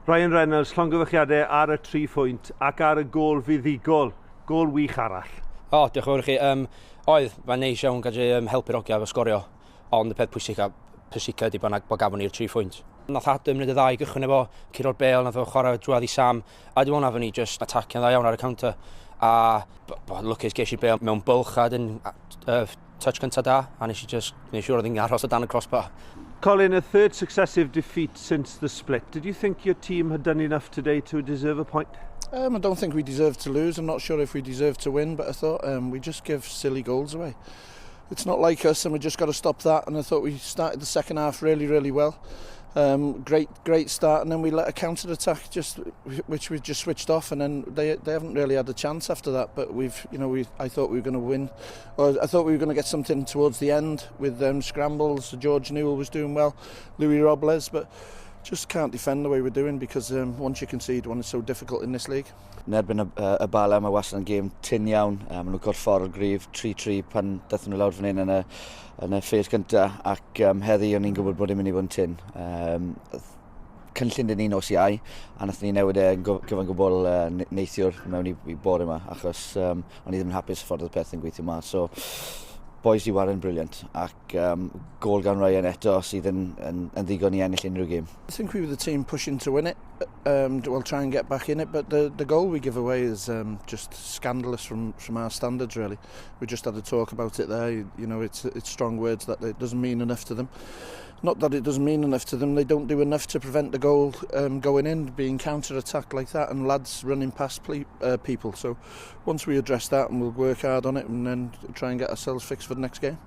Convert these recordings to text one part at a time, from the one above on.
Ryan Reynolds, llongyfarchiadau ar y 3 phwynt ac ar y gôl fuddigol, gôl wych arall. O, diolch yn fawr i chi. Oedd, mae'n neis iawn gallu helpu'r ogiau efo sgorio, ond y peth pwysica ydy bod gafon ni'r 3 phwynt. Nath Adam wneud y ddau gychwyn efo, curo'r bel, nath o chwarae drwad i Sam, a dwi'n meddwl ni just atacian dda iawn ar y counter. A lwcus ges i'r bel mewn bwlch a dyn touch cyntaf da, a nes i siŵr oedd hi'n aros o dan y crossbar. Colin, a third successive defeat since the split. Did you think your team had done enough today to deserve a point? I don't think we deserved to lose. I'm not sure if we deserved to win, but I thought we just give silly goals away. It's not like us, and we just got to stop that. And I thought we started the second half really, really well. Great start, and then we let a counter attack which we just switched off, and then they haven't really had a chance after that. But I thought we were going to win, or I thought we were going to get something towards the end with scrambles. George Newell was doing well, Louis Robles, but just can't defend the way we're doing because once you concede one, it's so difficult in this league. Yn erbyn y Bala, mae wastad yn gêm tyn iawn. Maen nhw'n gorffordd gryf 3-3 pan dathon nhw lawr fan hyn yn y ffeis gyntaf, ac heddi o'n i'n gwybod bod i'n mynd i fod yn tyn. Cynllun dyn ni'n os iau, a nath ni newid yn gyfan gwbl neithiwr mewn i bore yma, achos o'n i ddim yn hapus ffordd y peth yn gweithio yma. So, boys i waren brilliant, ac gol gan Ryan eto sydd yn ddigon i ennill unrhyw gêm. I think we were the team pushing to win it. We'll try and get back in it, but the goal we give away is just scandalous from our standards, really. We just had to talk about it there. You know, it's strong words that it doesn't mean enough to them. Not that it doesn't mean enough to them, they don't do enough to prevent the goal going in, being counter-attacked like that, and lads running past people. So once we address that, and we'll work hard on it, and then try and get ourselves fixed for the next game.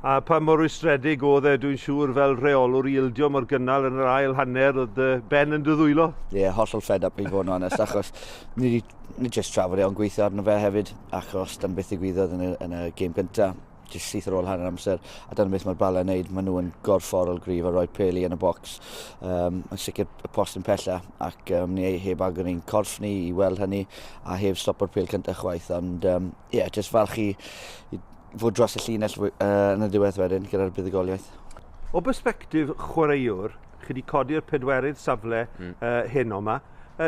A pa mor wystredig oedd dwi'n siŵr fel reolwr i ildio mor gynnal yn yr ail hanner oedd Ben yn dyddwylo? Ie, hollol fed up i fod yn onest, achos ni just trafod e'n gweithio arno fe hefyd, achos dan beth ddigwyddodd yn y gêm gyntaf. Just syth ar ôl hanner amser, a dyna beth mae'r Bala yn neud. Maen nhw yn gorfforol gryf a rhoi peli yn y bocs. Yn sicr y post yn pella, ac ni heb agor ni'n corff ni i weld hynny, a heb stopo'r pel cyntaf chwaith. Ond just falch i fod dros y llinell yn y diwedd wedyn gyda'r buddigoliaeth. O bersbectif chwaraewr, chi wedi codi'r pedwerydd safle hyn o'ma.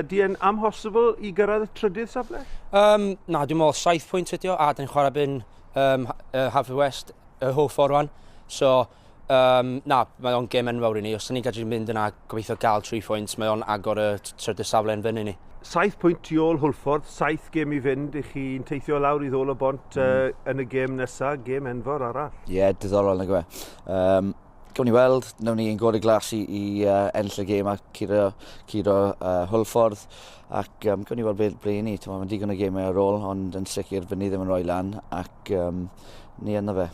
Di e'n amhosibl i gyrraedd y trydydd safle? Na, dwi'n meddwl 7 pwynt ydi o, a dyn chwarae byn Haver West y holl ffordd rwan. So, na, mae o'n gêm enfawr i ni. Os ni'n gallu mynd yna gobeithio gael 3 pwynt, mae o'n agor y trydydd safle yn fyny ni. 7 pwynt tu ôl Hwlffordd, 7 gêm i fynd, i chi'n teithio lawr i ddôl y bont yn y gêm nesaf, gêm enfawr arall. Ie, diddorol na gwe. Gawn ni weld, nawn ni yn god y glas i ennill y gêm a curo Hwlffordd, ac gawn ni weld ble ni. Mae'n digon o gêmau ar ôl, ond yn sicr fy ni ddim yn rhoi lan, ac ni yna fe.